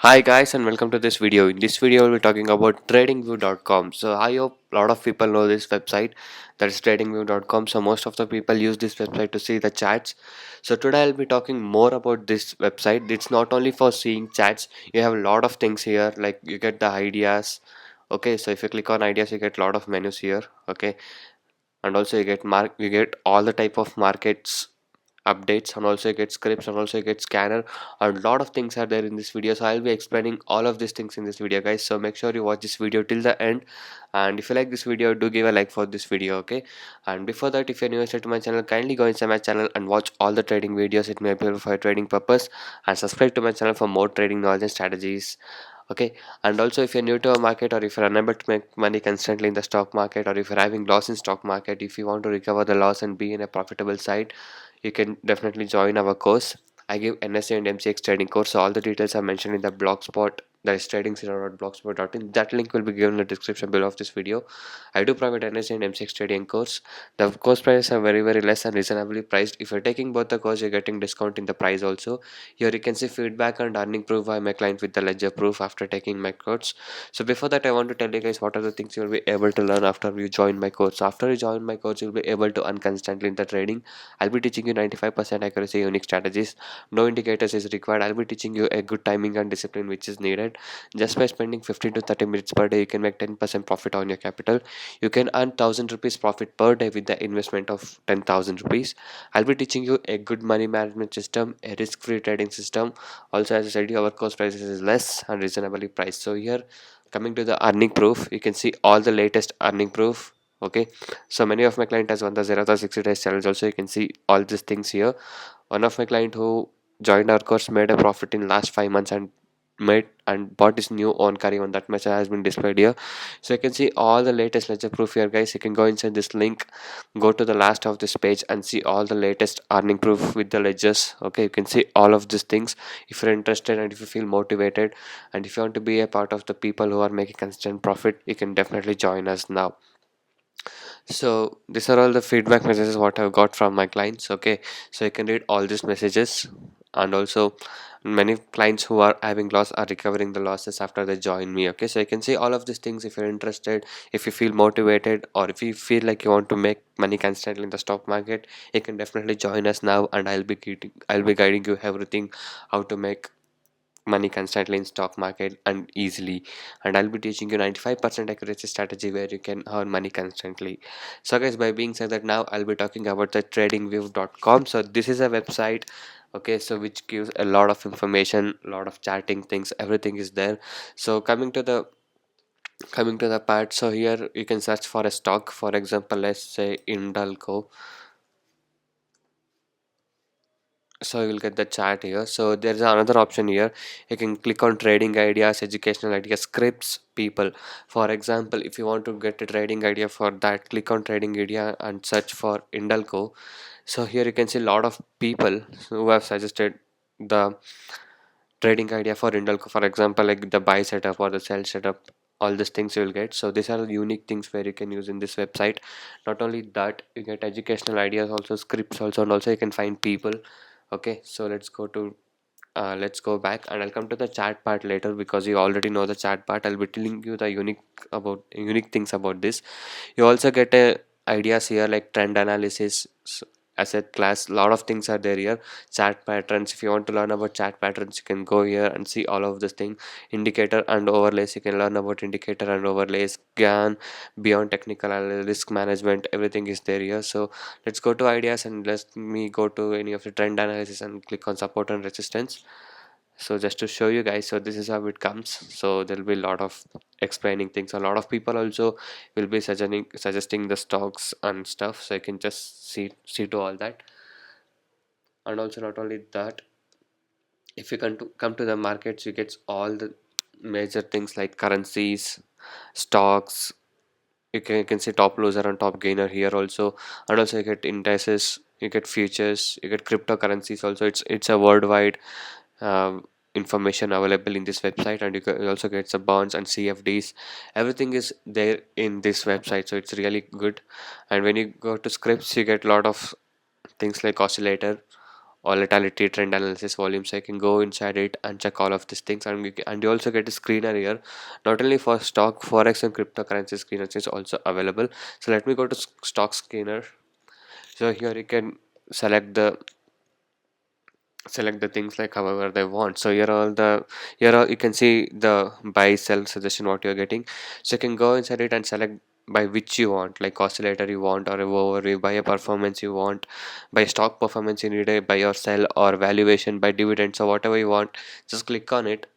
Hi guys and welcome to this video. In this video we'll be talking about tradingview.com. So I hope a lot of people know this website, that is tradingview.com. So most of the people use this website to see the charts. So today I'll be talking more about this website. It's not only for seeing charts, you have a lot of things here, like you get the ideas. Okay, so if you click on ideas you get a lot of menus here. Okay, and also you get all the type of markets updates, and also you get scripts, and also you get scanner, and a lot of things are there in this video. So I'll be explaining all of these things in this video, guys. So make sure you watch this video till the end, and if you like this video, do give a like for this video. Okay, and before that, if you're new to my channel, kindly go inside my channel and watch all the trading videos. It may be for trading purpose, and subscribe to my channel for more trading knowledge and strategies. Okay, and also if you're new to a market, or if you're unable to make money constantly in the stock market, or if you're having loss in stock market, if you want to recover the loss and be in a profitable side, you can definitely join our course. I give NSA and MCX trading course, so all the details are mentioned in the blogspot, that is tradingshero.blogspot.in. That link will be given in the description below of this video. I do provide NSA and MCX trading course. The course prices are very less and reasonably priced. If you're taking both the course, you're getting discount in the price also. Here you can see feedback and earning proof by my client with the ledger proof after taking my course. So before that, I want to tell you guys what are the things you'll be able to learn after you join my course. After you join my course, you'll be able to earn constantly in the trading. I'll be teaching you 95% accuracy unique strategies. No indicators is required. I'll be teaching you a good timing and discipline which is needed. Just by spending 15 to 30 minutes per day, you can make 10% profit on your capital. You can earn 1000 rupees profit per day with the investment of 10,000 rupees. I'll be teaching you a good money management system, a risk-free trading system. Also, as I said, our cost prices is less and reasonably priced. So here, coming to the earning proof, you can see all the latest earning proof. Okay, so many of my client has won the 0 to 60 days challenge. Also, you can see all these things here. One of my client who joined our course made a profit in last 5 months and made and bought his new own car. Even that much has been displayed here. So you can see all the latest ledger proof here, guys. You can go inside this link, go to the last of this page and see all the latest earning proof with the ledgers. Okay, you can see all of these things. If you're interested and if you feel motivated and if you want to be a part of the people who are making constant profit, you can definitely join us now. So these are all the feedback messages what I've got from my clients. Okay, so you can read all these messages, and also many clients who are having loss are recovering the losses after they join me. Okay, so you can see all of these things. If you're interested, if you feel motivated, or if you feel like you want to make money constantly in the stock market, you can definitely join us now, and I'll be guiding you everything how to make money constantly in stock market and easily. And I'll be teaching you 95% accuracy strategy where you can earn money constantly. So guys, by being said that, now I'll be talking about the tradingview.com. So this is a website, okay, so which gives a lot of information, a lot of chatting things, everything is there. So coming to the part, so here you can search for a stock. For example, let's say Indalco. So you will get the chart here. So there's another option here. You can click on trading ideas, educational ideas, scripts, people. For example, if you want to get a trading idea, for that click on trading idea and search for Indalco. So here you can see a lot of people who have suggested the trading idea for Indalco. For example, like the buy setup or the sell setup, all these things you will get. So these are the unique things where you can use in this website. Not only that, you get educational ideas also, scripts also, and also you can find people. Okay, so let's go back, and I'll come to the chat part later because you already know the chat part. I'll be telling you the unique things about this. You also get a ideas here like trend analysis, asset class, lot of things are there here. Chart patterns, if you want to learn about chart patterns, you can go here and see all of this thing. Indicator and overlays, you can learn about indicator and overlays. GAN, beyond technical risk management, everything is there here. So let's go to ideas, and let me go to any of the trend analysis and click on support and resistance. So just to show you guys, so this is how it comes. So there'll be a lot of explaining things. A lot of people also will be suggesting the stocks and stuff, so you can just see to all that. And also not only that, if you come to the markets, you get all the major things like currencies, stocks. You can see top loser and top gainer here also. And also you get indices, you get futures, you get cryptocurrencies also. It's a worldwide information available in this website. And you also get some bonds and CFDs. Everything is there in this website, so it's really good. And when you go to scripts, you get a lot of things like oscillator, volatility, trend analysis, volume. So you can go inside it and check all of these things, and you also get a screener here, not only for stock, forex and cryptocurrency screeners is also available. So let me go to stock screener. So here you can select the things like however they want. So here all you can see the buy sell suggestion what you're getting. So you can go inside it and select by which you want, like oscillator you want, or a overview, by a performance you want, by stock performance you need a buy or sell, or valuation, by dividend. So whatever you want, just click on it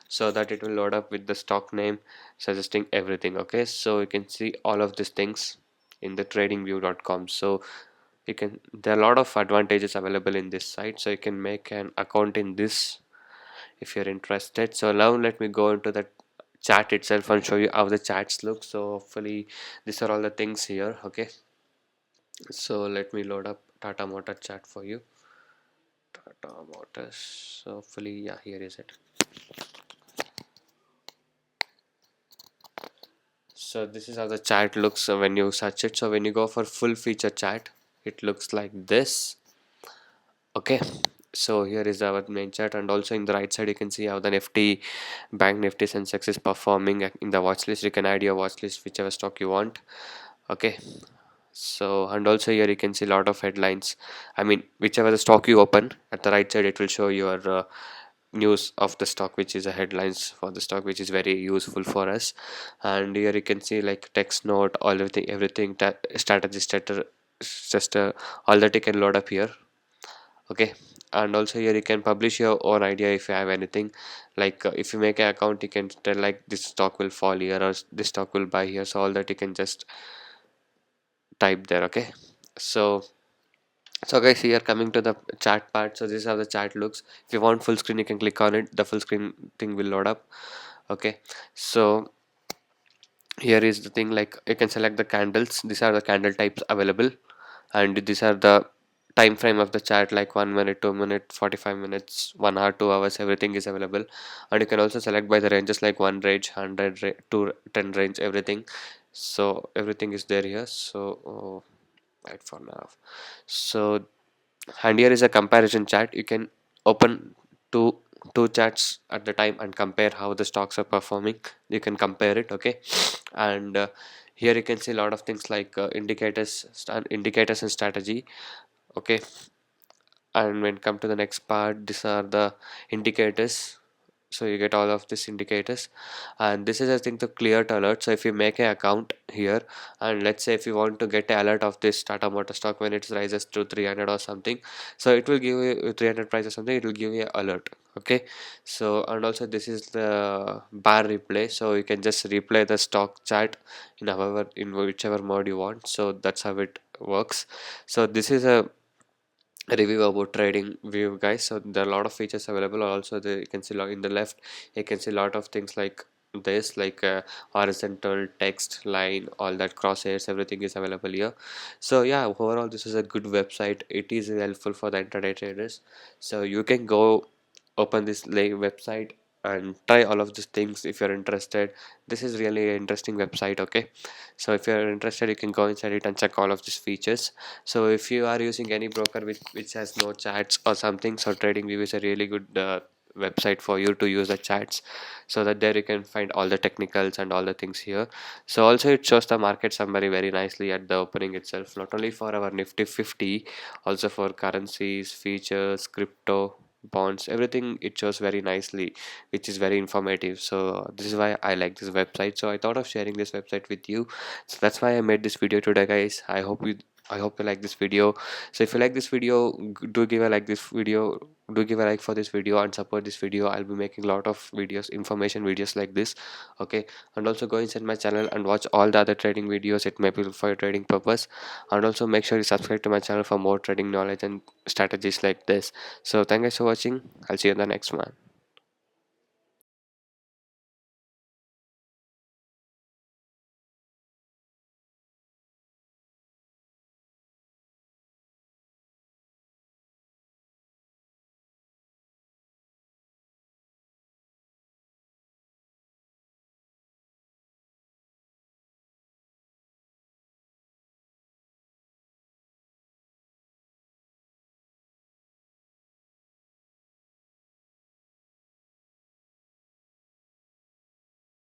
so that it will load up with the stock name suggesting everything. Okay, so you can see all of these things in the tradingview.com. So you can, there are a lot of advantages available in this site, so you can make an account in this if you're interested. So now let me go into the chat itself and show you how the chats look. So hopefully these are all the things here. Okay, so let me load up Tata Motor chat for you. Tata Motors, so hopefully, yeah, here is it. So this is how the chat looks when you search it. So when you go for full feature chat, it looks like this. Okay, so here is our main chart, and also in the right side you can see how the Nifty, Bank Nifty Sensex is performing in the watch list. You can add your watch list whichever stock you want. Okay, so and also here you can see a lot of headlines. I mean, whichever the stock you open at the right side, it will show your news of the stock, which is a headlines for the stock, which is very useful for us. And here you can see like text note, all everything strategy starter, just all that you can load up here. Okay, and also here you can publish your own idea if you have anything, like if you make an account you can tell like this stock will fall here or this stock will buy here, so all that you can just type there. Okay, so guys, here coming to the chat part. So this is how the chat looks. If you want full screen you can click on it, the full screen thing will load up. Okay, so here is the thing, like you can select the candles. These are the candle types available, and these are the time frame of the chart, like 1 minute, 2 minute, 45 minutes, 1 hour, 2 hours, everything is available. And you can also select by the ranges, like 1 range, 100 to 10 range, everything. So everything is there here. So right for now. So and here is a comparison chart. You can open two charts at the time and compare how the stocks are performing. You can compare it. Okay, and here you can see a lot of things like indicators and strategy. Okay, and when come to the next part, these are the indicators. So you get all of these indicators, and this is, I think, the clear to alert. So if you make an account here, and let's say if you want to get an alert of this Tata Motor stock when it rises to 300 or something, so it will give you 300 price or something, it will give you an alert. Okay, so and also this is the bar replay, so you can just replay the stock chart in whichever mode you want. So that's how it works. So this is a review about trading view, guys. So there are a lot of features available. Also you can see in the left you can see a lot of things like this, like horizontal text line, all that crosshairs, everything is available here. So yeah, overall this is a good website. It is helpful for the intraday traders. So you can go open this website and try all of these things if you're interested. This is really an interesting website. Okay, so if you're interested you can go inside it and check all of these features. So if you are using any broker which has no chats or something, so TradingView is a really good website for you to use the chats, so that there you can find all the technicals and all the things here. So also it shows the market summary very nicely at the opening itself, not only for our Nifty 50, also for currencies, features, crypto, bonds, everything it shows very nicely, which is very informative. So this is why I like this website. So I thought of sharing this website with you. So that's why I made this video today, guys. I hope you like this video. So if you like this video, do give a like this video, do give a like for this video and support this video. I'll be making a lot of videos, information videos like this. Okay, and also go inside my channel and watch all the other trading videos. It may be for your trading purpose. And also make sure you subscribe to my channel for more trading knowledge and strategies like this. So thank you for watching. I'll see you in the next one.